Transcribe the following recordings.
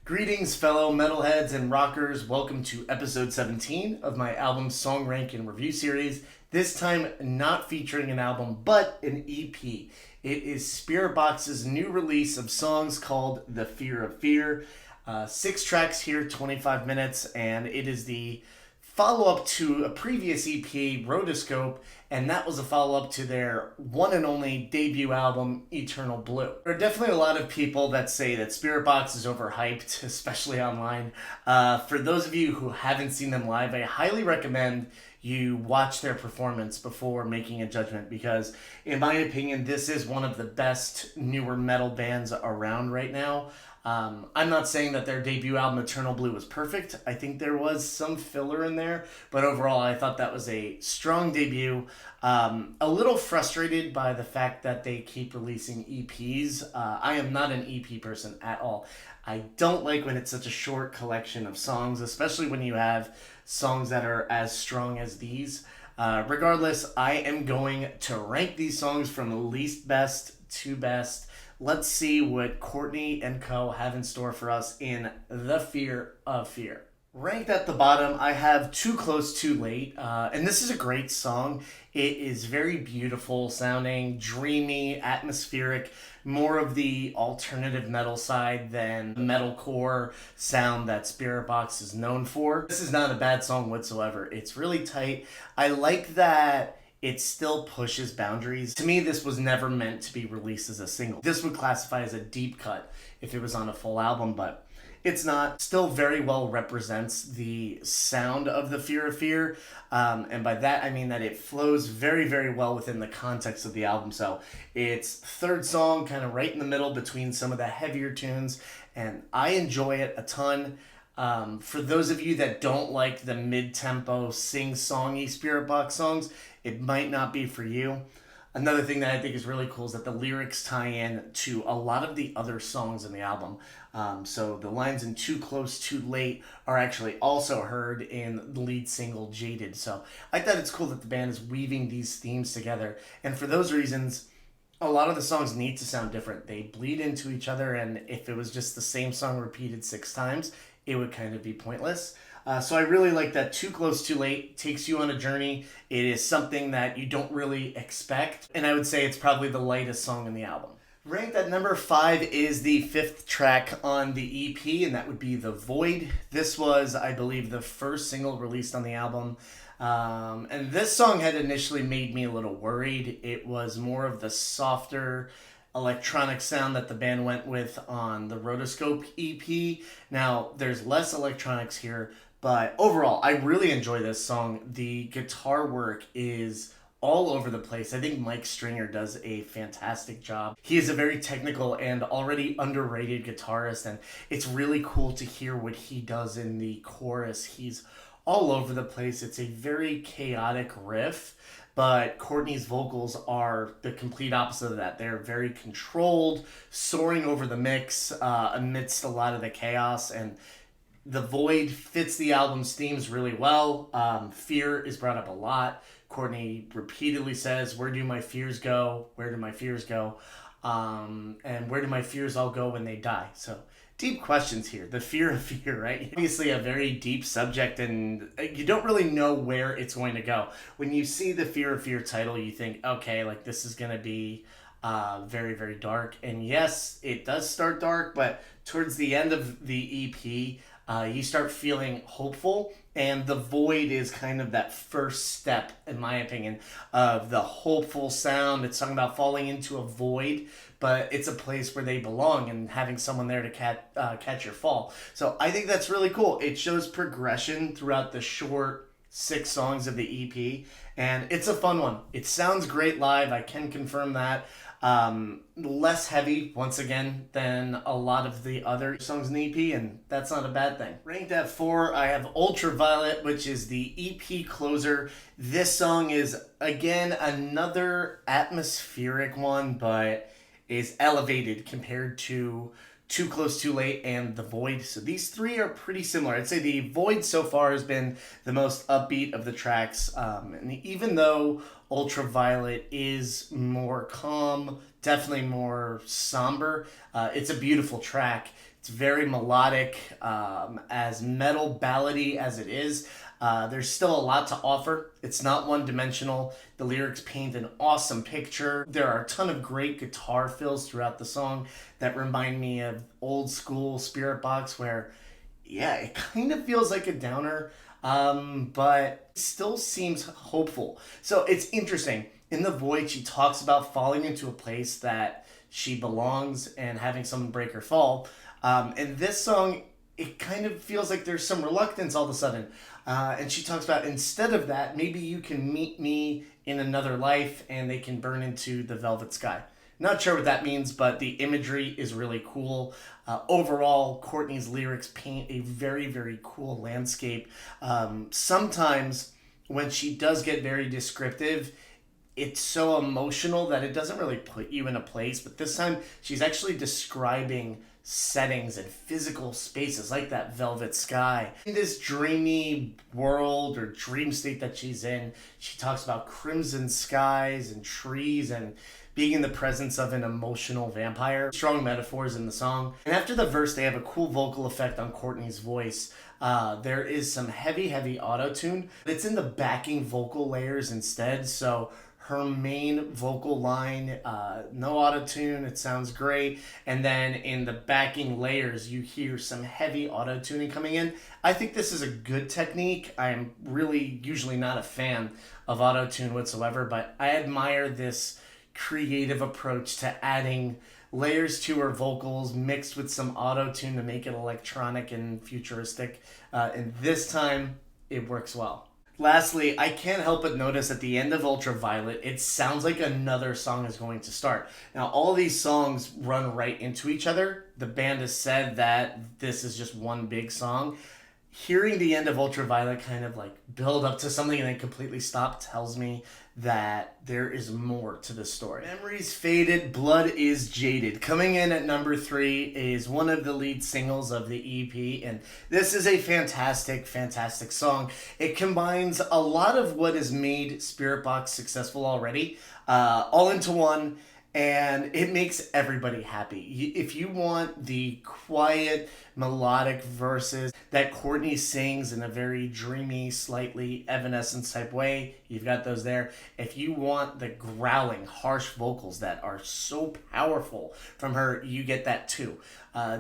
Greetings, fellow metalheads and rockers. Welcome to episode 17 of my album song rank and review series. This time, not featuring an album, but an EP. It is Spiritbox's new release of songs called The Fear of Fear. 6 tracks here, 25 minutes, and it is the follow-up to a previous EP, Rotoscope, and that was a follow-up to their one and only debut album, Eternal Blue. There are definitely a lot of people that say that Spiritbox is overhyped, especially online. For those of you who haven't seen them live, I highly recommend you watch their performance before making a judgment, because in my opinion, this is one of the best newer metal bands around right now. I'm not saying that their debut album, Eternal Blue, was perfect. I think there was some filler in there, but overall, I thought that was a strong debut. A little frustrated by the fact that they keep releasing EPs. I am not an EP person at all. I don't like when it's such a short collection of songs, especially when you have songs that are as strong as these. Regardless, I am going to rank these songs from least best to best. Let's see what Courtney and co have in store for us in The Fear of Fear. Ranked at the bottom, I have Too Close Too Late, and this is a great song. It is very beautiful sounding, dreamy, atmospheric, more of the alternative metal side than the metalcore sound that Spiritbox is known for. This is not a bad song whatsoever. It's really tight. I like that it still pushes boundaries. To me, this was never meant to be released as a single. This would classify as a deep cut if it was on a full album, but it's not. Still very well represents the sound of The Fear of Fear. And by that, I mean that it flows very, very well within the context of the album. So it's third song, kind of right in the middle between some of the heavier tunes. And I enjoy it a ton. For those of you that don't like the mid-tempo, sing-songy Spiritbox songs, it might not be for you. Another thing that I think is really cool is that the lyrics tie in to a lot of the other songs in the album. So the lines in Too Close Too Late are actually also heard in the lead single Jaded. So I thought it's cool that the band is weaving these themes together. And for those reasons, a lot of the songs need to sound different. They bleed into each other, and if it was just the same song repeated 6 times, it would kind of be pointless. So I really like that Too Close Too Late takes you on a journey. It is something that you don't really expect, and I would say it's probably the lightest song in the album. Ranked at number 5 is the 5th track on the EP, and that would be The Void. This was, I believe, the first single released on the album. And this song had initially made me a little worried. It was more of the softer electronic sound that the band went with on the Rotoscope EP. Now, there's less electronics here, but overall, I really enjoy this song. The guitar work is all over the place. I think Mike Stringer does a fantastic job. He is a very technical and already underrated guitarist, and it's really cool to hear what he does in the chorus. He's all over the place. It's a very chaotic riff, but Courtney's vocals are the complete opposite of that. They're very controlled, soaring over the mix amidst a lot of the chaos, and The Void fits the album's themes really well. Fear is brought up a lot. Courtney repeatedly says, "Where do my fears go? Where do my fears go? And where do my fears all go when they die?" So deep questions here. The fear of fear, right? Obviously a very deep subject, and you don't really know where it's going to go. When you see the Fear of Fear title, you think, okay, like this is going to be very, very dark. And yes, it does start dark, but towards the end of the EP, you start feeling hopeful, and The Void is kind of that first step, in my opinion, of the hopeful sound. It's talking about falling into a void, but it's a place where they belong and having someone there to catch your fall. So I think that's really cool. It shows progression throughout the short 6 songs of the EP, and it's a fun one. It sounds great live, I can confirm that. Less heavy, once again, than a lot of the other songs in the EP, and that's not a bad thing. Ranked at 4, I have Ultraviolet, which is the EP closer. This song is, again, another atmospheric one, but is elevated compared to Too Close Too Late and The Void. So these 3 are pretty similar. I'd say The Void so far has been the most upbeat of the tracks. And even though Ultraviolet is more calm, definitely more somber, it's a beautiful track. It's very melodic, as metal ballady as it is. There's still a lot to offer. It's not one-dimensional. The lyrics paint an awesome picture. There are a ton of great guitar fills throughout the song that remind me of old school Spiritbox, where, yeah, it kind of feels like a downer, but still seems hopeful. So it's interesting. In the void, she talks about falling into a place that she belongs and having someone break her fall. In this song, it kind of feels like there's some reluctance all of a sudden. And she talks about, instead of that, maybe you can meet me in another life and they can burn into the velvet sky. Not sure what that means, but the imagery is really cool. Overall, Courtney's lyrics paint a very, very cool landscape. Sometimes when she does get very descriptive, it's so emotional that it doesn't really put you in a place. But this time, she's actually describing settings and physical spaces like that velvet sky. In this dreamy world or dream state that she's in, she talks about crimson skies and trees and being in the presence of an emotional vampire. Strong metaphors in the song. And after the verse, they have a cool vocal effect on Courtney's voice. There is some heavy auto-tune. It's in the backing vocal layers instead, so her main vocal line, no auto-tune, it sounds great. And then in the backing layers, you hear some heavy auto-tuning coming in. I think this is a good technique. I'm really usually not a fan of auto-tune whatsoever, but I admire this creative approach to adding layers to her vocals mixed with some auto-tune to make it electronic and futuristic. And this time, it works well. Lastly, I can't help but notice at the end of Ultraviolet, it sounds like another song is going to start. Now, all these songs run right into each other. The band has said that this is just one big song. Hearing the end of Ultraviolet kind of like build up to something and then completely stop tells me that there is more to the story. Memories Faded, Blood is Jaded. Coming in at number 3 is one of the lead singles of the EP, and this is a fantastic song. It combines a lot of what has made Spiritbox successful already, all into one, and it makes everybody happy. If you want the quiet, melodic verses that Courtney sings in a very dreamy, slightly Evanescence type way, you've got those there. If you want the growling, harsh vocals that are so powerful from her, you get that too.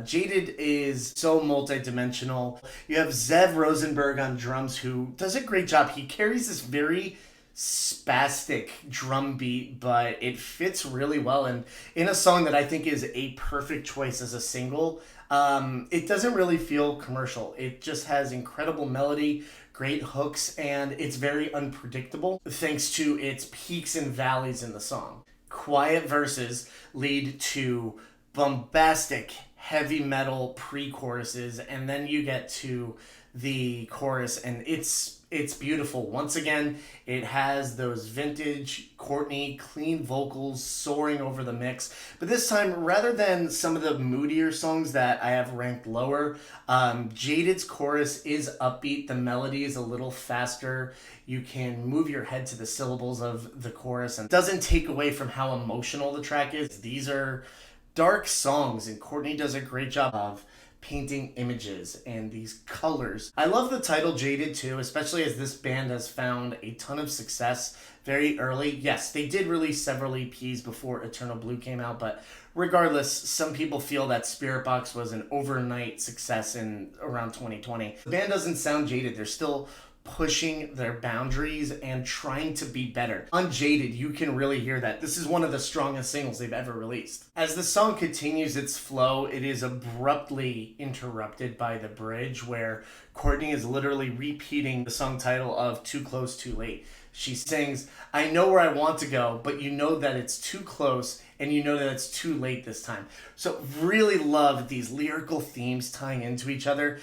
Jaded is so multi-dimensional. You have Zev Rosenberg on drums, who does a great job. He carries this very spastic drum beat, but it fits really well, and in a song that I think is a perfect choice as a single. It doesn't really feel commercial. It just has incredible melody, great hooks, and it's very unpredictable thanks to its peaks and valleys in the song. Quiet verses lead to bombastic heavy metal pre-choruses, and then you get to the chorus, and it's beautiful. Once again, it has those vintage Courtney clean vocals soaring over the mix. But this time, rather than some of the moodier songs that I have ranked lower, Jaded's chorus is upbeat. The melody is a little faster. You can move your head to the syllables of the chorus, and it doesn't take away from how emotional the track is. These are dark songs, and Courtney does a great job of painting images and these colors. I love the title Jaded too, especially as this band has found a ton of success very early. Yes, they did release several EPs before Eternal Blue came out, but regardless, some people feel that Spiritbox was an overnight success in around 2020. The band doesn't sound jaded. They're still pushing their boundaries and trying to be better. On Jaded, you can really hear that. This is one of the strongest singles they've ever released. As the song continues its flow, it is abruptly interrupted by the bridge, where Courtney is literally repeating the song title of Too Close, Too Late. She sings, "I know where I want to go, but you know that it's too close, and you know that it's too late this time." So really love these lyrical themes tying into each other.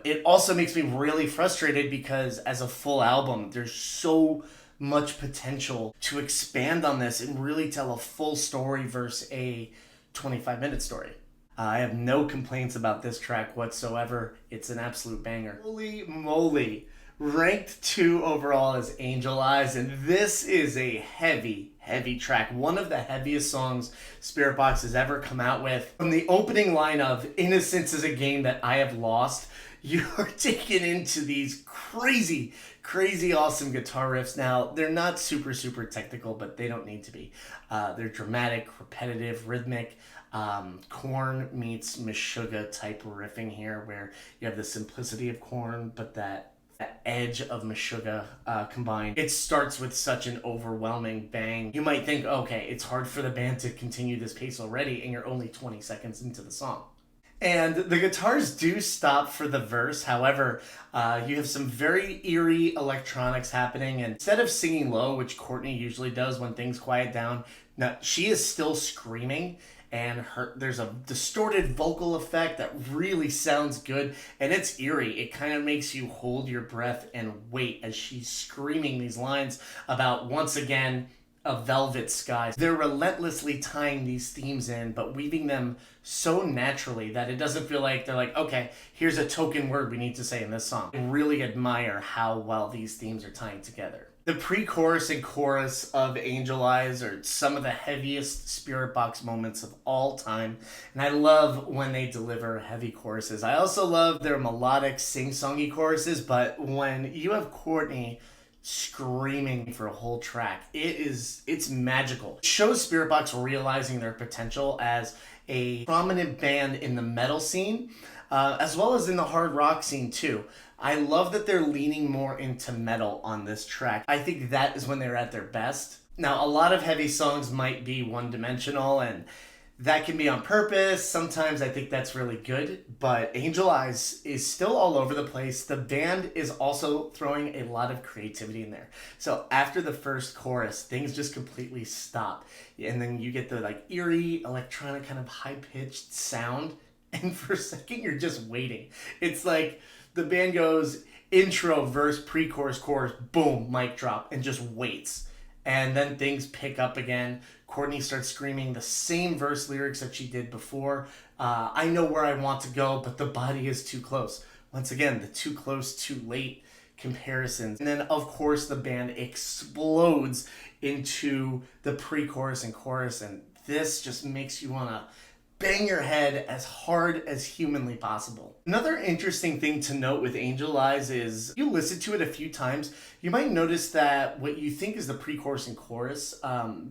It also makes me really frustrated because as a full album, there's so much potential to expand on this and really tell a full story versus a 25-minute story. I have no complaints about this track whatsoever. It's an absolute banger. Holy moly. Ranked 2 overall is Angel Eyes, and this is a heavy track. One of the heaviest songs Spiritbox has ever come out with. From the opening line of Innocence is a Game That I Have Lost, you are taken into these crazy awesome guitar riffs. Now, they're not super technical, but they don't need to be. They're dramatic, repetitive, rhythmic. Korn meets Meshuggah type riffing here, where you have the simplicity of Korn, but that edge of Meshuggah combined. It starts with such an overwhelming bang. You might think, okay, it's hard for the band to continue this pace already, and you're only 20 seconds into the song. And the guitars do stop for the verse. However, you have some very eerie electronics happening. And instead of singing low, which Courtney usually does when things quiet down, now she is still screaming. And there's a distorted vocal effect that really sounds good. And it's eerie. It kind of makes you hold your breath and wait as she's screaming these lines about, once again, a velvet sky. They're relentlessly tying these themes in, but weaving them so naturally that it doesn't feel like they're like, okay, here's a token word we need to say in this song. I really admire how well these themes are tying together. The pre-chorus and chorus of Angel Eyes are some of the heaviest Spiritbox moments of all time, and I love when they deliver heavy choruses. I also love their melodic sing-songy choruses, but when you have Courtney screaming for a whole track, it's magical. It shows Spiritbox realizing their potential as a prominent band in the metal scene, as well as in the hard rock scene too. I love that they're leaning more into metal on this track. I think that is when they're at their best. Now, a lot of heavy songs might be one-dimensional, and that can be on purpose. Sometimes I think that's really good, but Angel Eyes is still all over the place. The band is also throwing a lot of creativity in there. So after the first chorus, things just completely stop. And then you get the eerie, electronic kind of high-pitched sound. And for a second, you're just waiting. It's like the band goes intro, verse, pre-chorus, chorus, boom, mic drop, and just waits. And then things pick up again. Courtney starts screaming the same verse lyrics that she did before. I know where I want to go, but the body is too close. Once again, the too close, too late comparisons. And then, of course, the band explodes into the pre-chorus and chorus, and this just makes you want to bang your head as hard as humanly possible. Another interesting thing to note with Angel Eyes is, if you listen to it a few times, you might notice that what you think is the pre-chorus and chorus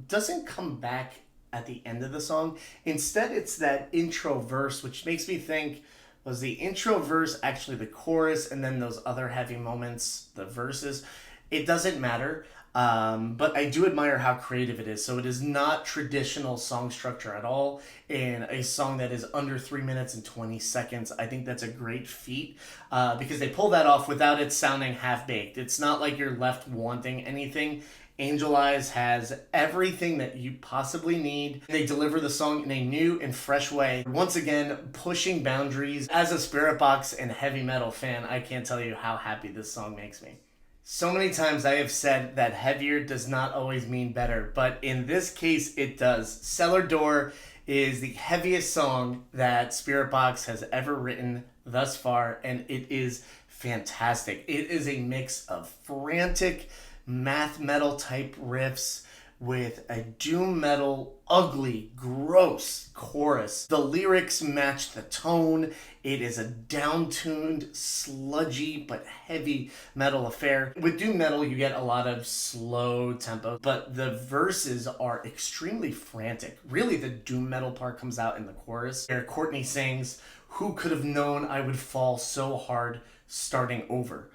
doesn't come back at the end of the song. Instead, it's that intro verse, which makes me think, was the intro verse actually the chorus, and then those other heavy moments, the verses? It doesn't matter. But I do admire how creative it is. So it is not traditional song structure at all in a song that is under 3 minutes and 20 seconds. I think that's a great feat because they pull that off without it sounding half-baked. It's not like you're left wanting anything. Angel Eyes has everything that you possibly need. They deliver the song in a new and fresh way. Once again, pushing boundaries. As a Spiritbox and heavy metal fan, I can't tell you how happy this song makes me. So many times I have said that heavier does not always mean better, but in this case it does. Cellar Door is the heaviest song that Spiritbox has ever written thus far, and it is fantastic. It is a mix of frantic math metal type riffs with a doom metal, ugly, gross chorus. The lyrics match the tone. It is a down-tuned, sludgy, but heavy metal affair. With doom metal, you get a lot of slow tempo, but the verses are extremely frantic. Really, the doom metal part comes out in the chorus, where Courtney sings, "Who could have known I would fall so hard starting over?"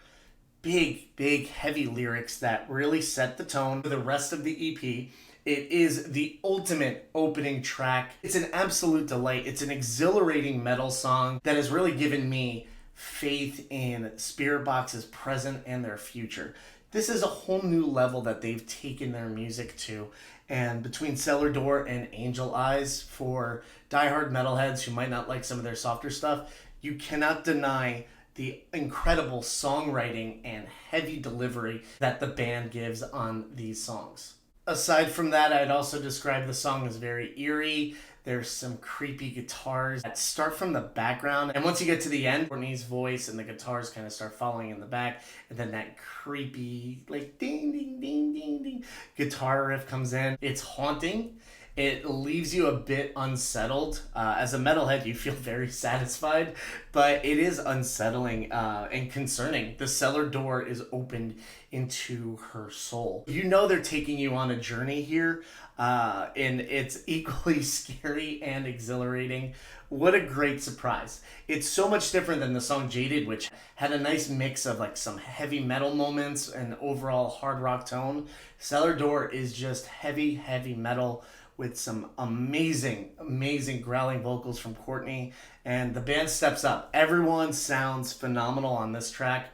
Big, heavy lyrics that really set the tone for the rest of the EP. It is the ultimate opening track. It's an absolute delight. It's an exhilarating metal song that has really given me faith in Spiritbox's present and their future. This is a whole new level that they've taken their music to. And between Cellar Door and Angel Eyes, for diehard metalheads who might not like some of their softer stuff, you cannot deny the incredible songwriting and heavy delivery that the band gives on these songs. Aside from that, I'd also describe the song as very eerie. There's some creepy guitars that start from the background. And once you get to the end, Courtney's voice and the guitars kind of start following in the back. And then that creepy, like ding, ding, ding, ding, ding guitar riff comes in. It's haunting. It leaves you a bit unsettled. As a metalhead, you feel very satisfied, but it is unsettling and concerning. The cellar door is opened into her soul. You know they're taking you on a journey here, and it's equally scary and exhilarating. What a great surprise. It's so much different than the song Jaded, which had a nice mix of like some heavy metal moments and overall hard rock tone. Cellar Door is just heavy, heavy metal with some amazing, amazing growling vocals from Courtney, and the band steps up. Everyone sounds phenomenal on this track.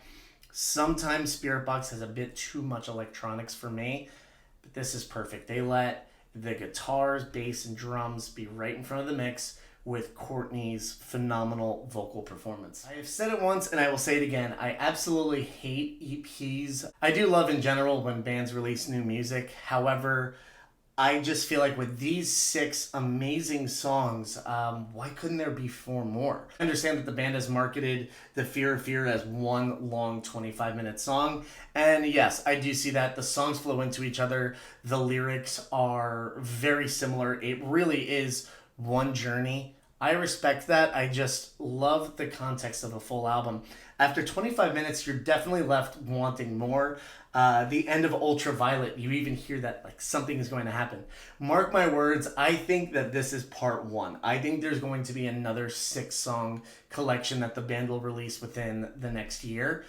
Sometimes Spiritbox has a bit too much electronics for me, but this is perfect. They let the guitars, bass, and drums be right in front of the mix with Courtney's phenomenal vocal performance. I have said it once and I will say it again. I absolutely hate EPs. I do love in general when bands release new music. However, I just feel like with these 6 amazing songs, why couldn't there be 4 more? I understand that the band has marketed The Fear of Fear as one long 25-minute song. And yes, I do see that. The songs flow into each other. The lyrics are very similar. It really is one journey. I respect that. I just love the context of a full album. After 25 minutes, you're definitely left wanting more. The end of Ultraviolet, you even hear that like something is going to happen. Mark my words, I think that this is part 1. I think there's going to be another 6-song collection that the band will release within the next year.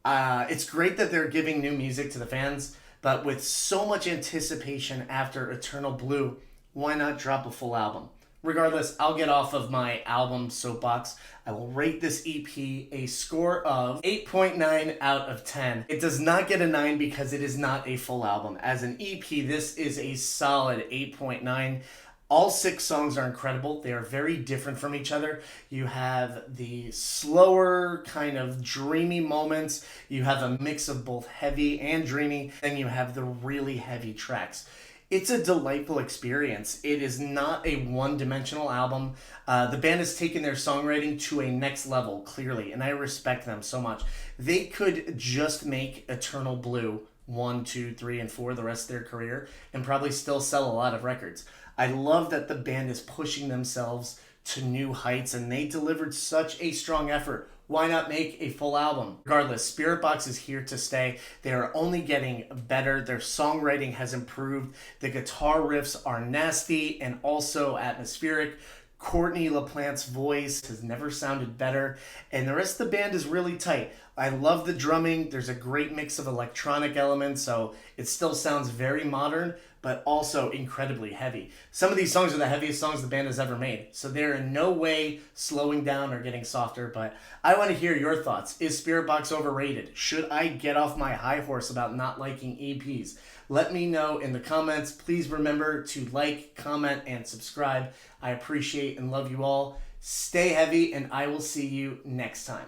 It's great that they're giving new music to the fans, but with so much anticipation after Eternal Blue, why not drop a full album? Regardless, I'll get off of my album soapbox. I will rate this EP a score of 8.9 out of 10. It does not get a 9 because it is not a full album. As an EP, this is a solid 8.9. All 6 songs are incredible. They are very different from each other. You have the slower, kind of dreamy moments. You have a mix of both heavy and dreamy. Then you have the really heavy tracks. It's a delightful experience. It is not a one-dimensional album. The band has taken their songwriting to a next level, clearly, and I respect them so much. They could just make Eternal Blue 1, 2, 3, and 4 the rest of their career and probably still sell a lot of records. I love that the band is pushing themselves to new heights, and they delivered such a strong effort. Why not make a full album? Regardless, Spiritbox is here to stay. They are only getting better. Their songwriting has improved. The guitar riffs are nasty and also atmospheric. Courtney LaPlante's voice has never sounded better, and the rest of the band is really tight. I love the drumming. There's a great mix of electronic elements, so it still sounds very modern, but also incredibly heavy. Some of these songs are the heaviest songs the band has ever made, so they're in no way slowing down or getting softer, but I want to hear your thoughts. Is Spiritbox overrated? Should I get off my high horse about not liking EPs? Let me know in the comments. Please remember to like, comment, and subscribe. I appreciate and love you all. Stay heavy, and I will see you next time.